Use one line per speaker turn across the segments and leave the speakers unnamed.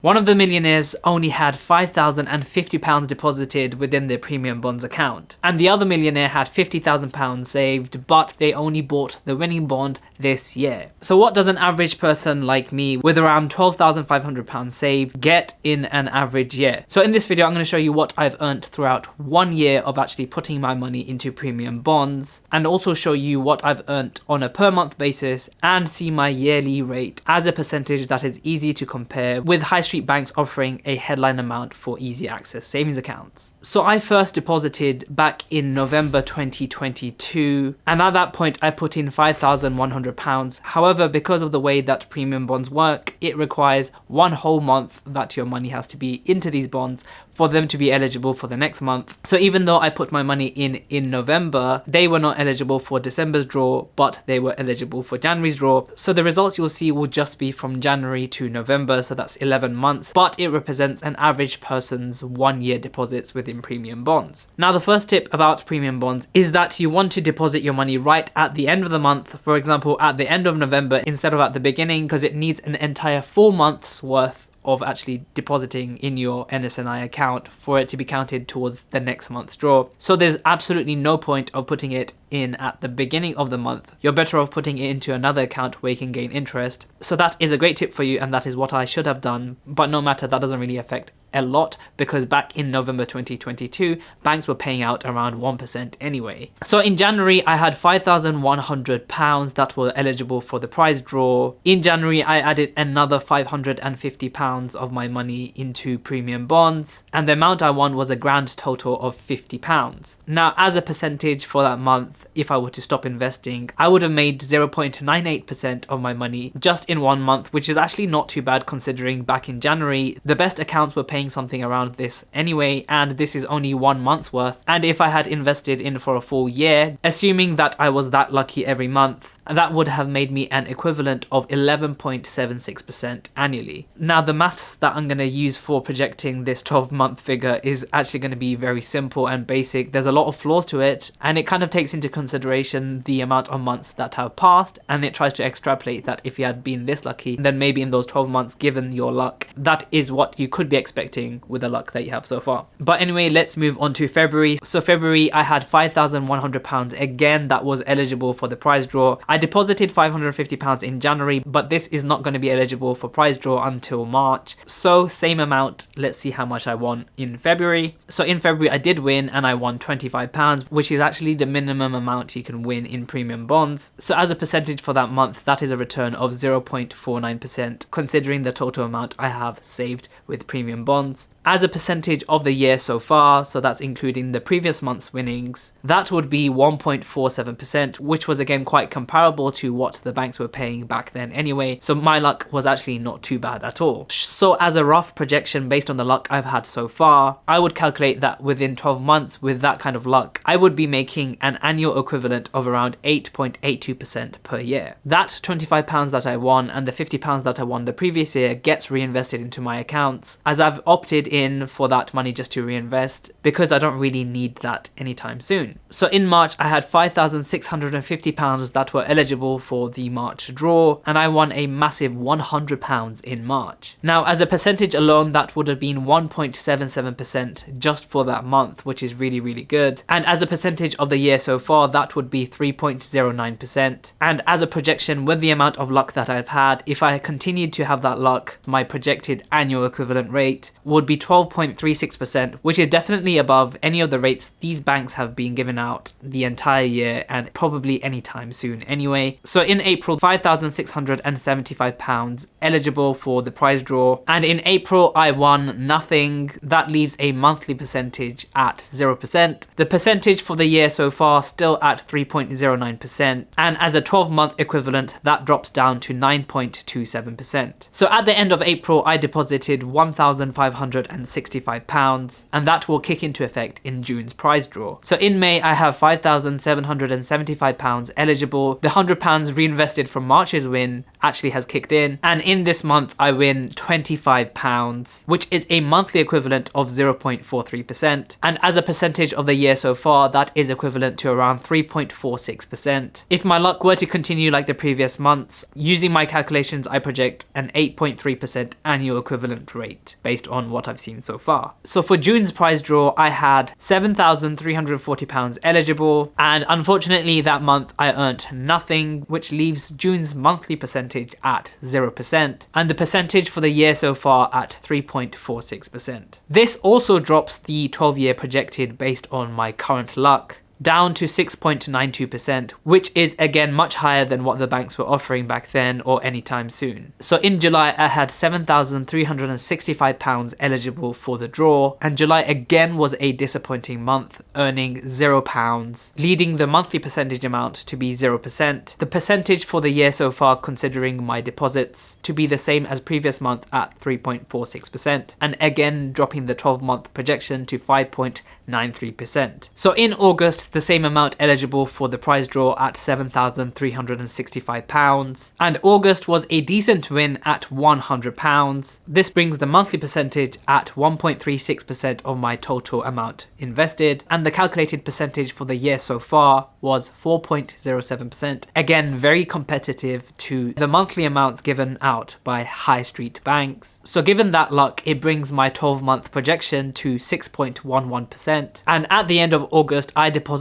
One of the millionaires only had £5,050 deposited within their premium bonds account, and the other millionaire had £50,000 saved, but they only bought the winning bond this year. So what does an average person like me with around £12,500 saved get in an average year? So in this video, I'm going to show you what I've earned throughout 1 year of actually putting my money into premium bonds, and also show you what I've earned on a per month basis and see my yearly rate as a percentage that is easy to compare with high street banks offering a headline amount for easy access savings accounts. So I first deposited back in November 2022, and at that point I put in £5,100. However, because of the way that premium bonds work, it requires 1 whole month that your money has to be into these bonds for them to be eligible for the next month. So even though I put my money in November, they were not eligible for December's draw, but they were eligible for January's draw. So the results you'll see will just be from January to November, so that's 11 months, but it represents an average person's 1 year deposits within premium bonds. Now, the first tip about premium bonds is that you want to deposit your money right at the end of the month, for example, at the end of November instead of at the beginning, because it needs an entire 4 months worth of actually depositing in your ns&i account for it to be counted towards the next month's draw. So there's absolutely no point of putting it in at the beginning of the month. You're better off putting it into another account where you can gain interest. So that is a great tip for you, and that is what I should have done, but no matter, that doesn't really affect a lot because back in November 2022 banks were paying out around 1% anyway. So in January I had £5,100 that were eligible for the prize draw. In January I added another £550 of my money into premium bonds, and the amount I won was a grand total of £50. Now, as a percentage for that month, if I were to stop investing, I would have made 0.98% of my money just in 1 month, which is actually not too bad considering back in January the best accounts were paying something around this anyway, and this is only 1 month's worth. And if I had invested in for a full year, assuming that I was that lucky every month, that would have made me an equivalent of 11.76% annually. Now, the maths that I'm going to use for projecting this 12-month figure is actually going to be very simple and basic. There's a lot of flaws to it, and it kind of takes into consideration the amount of months that have passed, and it tries to extrapolate that if you had been this lucky, then maybe in those 12 months, given your luck, that is what you could be expecting with the luck that you have so far. But anyway, let's move on to February. So February, I had £5,100 again that was eligible for the prize draw. I deposited £550 in January, but this is not going to be eligible for prize draw until March. So same amount. Let's see how much I won in February. So in February, I did win and I won £25, which is actually the minimum amount you can win in premium bonds. So as a percentage for that month, that is a return of 0.49%, considering the total amount I have saved with premium bonds. As a percentage of the year so far, so that's including the previous month's winnings, that would be 1.47%, which was again quite comparable to what the banks were paying back then anyway. So my luck was actually not too bad at all. So as a rough projection based on the luck I've had so far, I would calculate that within 12 months with that kind of luck, I would be making an annual equivalent of around 8.82% per year. That £25 that I won and the £50 that I won the previous year gets reinvested into my accounts, as I've opted in for that money just to reinvest because I don't really need that anytime soon. So in March I had £5,650 that were eligible for the March draw, and I won a massive £100 in March. Now, as a percentage alone, that would have been 1.77% just for that month, which is really good. And as a percentage of the year so far, that would be 3.09%. And as a projection with the amount of luck that I've had, if I continued to have that luck, my projected annual equivalent rate would be 12.36%, which is definitely above any of the rates these banks have been giving out the entire year and probably anytime soon anyway. So in April, £5,675 eligible for the prize draw, and in April I won nothing. That leaves a monthly percentage at 0%. The percentage for the year so far still at 3.09%, and as a 12-month equivalent that drops down to 9.27%. So at the end of April I deposited £1,565, and that will kick into effect in June's prize draw. So in May I have £5,775 eligible. The the £100 reinvested from March's win actually has kicked in, and in this month I win £25, which is a monthly equivalent of 0.43%, and as a percentage of the year so far, that is equivalent to around 3.46%. If my luck were to continue like the previous months, using my calculations, I project an 8.3% annual equivalent rate based on what I've seen so far. So for June's prize draw, I had £7,340 eligible, and unfortunately that month I earned nothing, which leaves June's monthly percentage at 0%, and the percentage for the year so far at 3.46%. This also drops the 12-year projected based on my current luck down to 6.92%, which is again much higher than what the banks were offering back then or anytime soon. So in July, I had £7,365 eligible for the draw, and July again was a disappointing month, earning £0, leading the monthly percentage amount to be 0%. The percentage for the year so far, considering my deposits, to be the same as previous month at 3.46%, and again dropping the 12-month projection to 5.93%. So in August, the same amount eligible for the prize draw at £7,365, and August was a decent win at £100. This brings the monthly percentage at 1.36% of my total amount invested, and the calculated percentage for the year so far was 4.07%. Again, very competitive to the monthly amounts given out by high street banks. So given that luck, it brings my 12-month projection to 6.11%, and at the end of August I deposited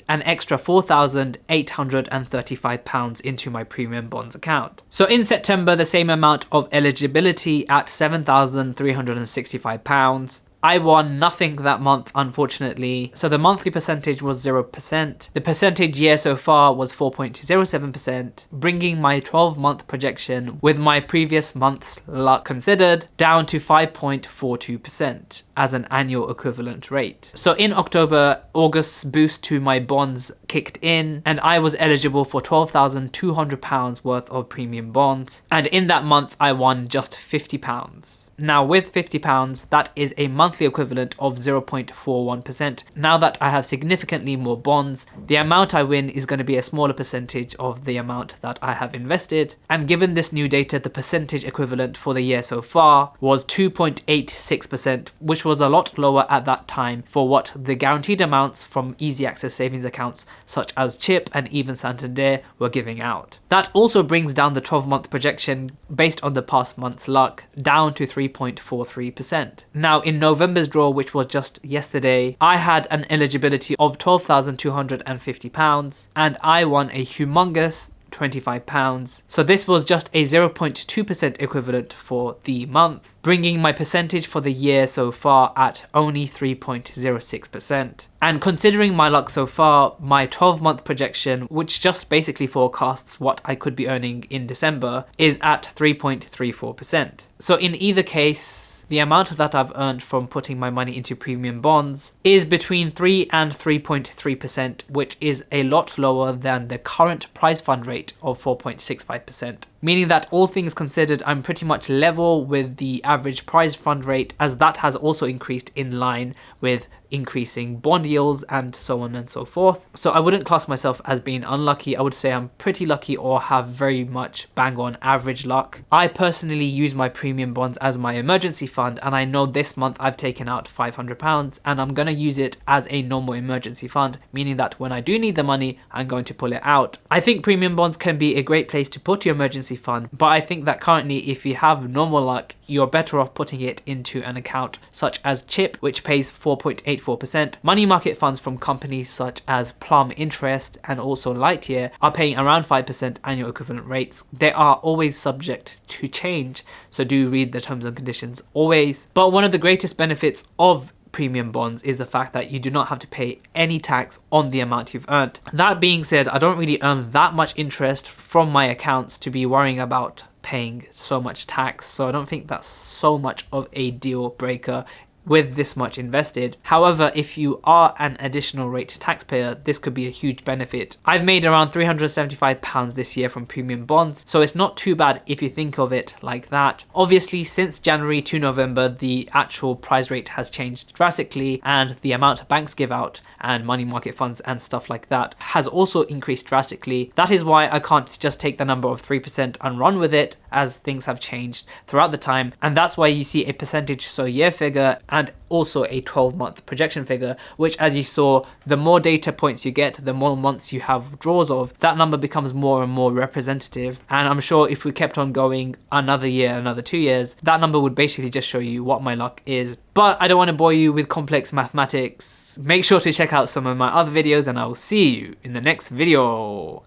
an extra £4,835 into my premium bonds account. So in September, the same amount of eligibility at £7,365. I won nothing that month, unfortunately, so the monthly percentage was 0%. The percentage year so far was 4.07%, bringing my 12-month projection with my previous month's luck considered down to 5.42% as an annual equivalent rate. So in October, August's boost to my bonds kicked in, and I was eligible for £12,200 worth of premium bonds, and in that month I won just £50. Now with £50, that is a monthly equivalent of 0.41%. Now that I have significantly more bonds, the amount I win is going to be a smaller percentage of the amount that I have invested, and given this new data, the percentage equivalent for the year so far was 2.86%, which was a lot lower at that time for what the guaranteed amounts from easy access savings accounts such as Chip and even Santander were giving out. That also brings down the 12-month projection based on the past month's luck down to 3.43%. Now in November's draw, which was just yesterday, I had an eligibility of £12,250 and I won a humongous £25. So this was just a 0.2% equivalent for the month, bringing my percentage for the year so far at only 3.06%. And considering my luck so far, my 12-month projection, which just basically forecasts what I could be earning in December, is at 3.34%. So in either case, the amount that I've earned from putting my money into premium bonds is between 3 and 3.3%, which is a lot lower than the current prize fund rate of 4.65%. Meaning that all things considered, I'm pretty much level with the average prize fund rate, as that has also increased in line with increasing bond yields and so on and so forth. So I wouldn't class myself as being unlucky. I would say I'm pretty lucky or have very much bang on average luck. I personally use my premium bonds as my emergency fund, and I know this month I've taken out £500 and I'm going to use it as a normal emergency fund, meaning that when I do need the money, I'm going to pull it out. I think premium bonds can be a great place to put your emergency fund, but I think that currently if you have normal luck, you're better off putting it into an account such as Chip, which pays 4.84%. Money market funds from companies such as Plum Interest and also Lightyear are paying around 5% annual equivalent rates. They are always subject to change, so do read the terms and conditions always. But one of the greatest benefits of premium bonds is the fact that you do not have to pay any tax on the amount you've earned. That being said, I don't really earn that much interest from my accounts to be worrying about paying so much tax, so I don't think that's so much of a deal breaker with this much invested. However, if you are an additional rate taxpayer, this could be a huge benefit. I've made around £375 this year from premium bonds, so it's not too bad if you think of it like that. Obviously, since January to November, the actual price rate has changed drastically, and the amount banks give out and money market funds and stuff like that has also increased drastically. That is why I can't just take the number of 3% and run with it, as things have changed throughout the time, and that's why you see a percentage so year figure and also a 12-month projection figure, which, as you saw, the more data points you get, the more months you have draws of, that number becomes more and more representative. And I'm sure if we kept on going another year, another 2 years, that number would basically just show you what my luck is. But I don't want to bore you with complex mathematics. Make sure to check out some of my other videos, and I will see you in the next video.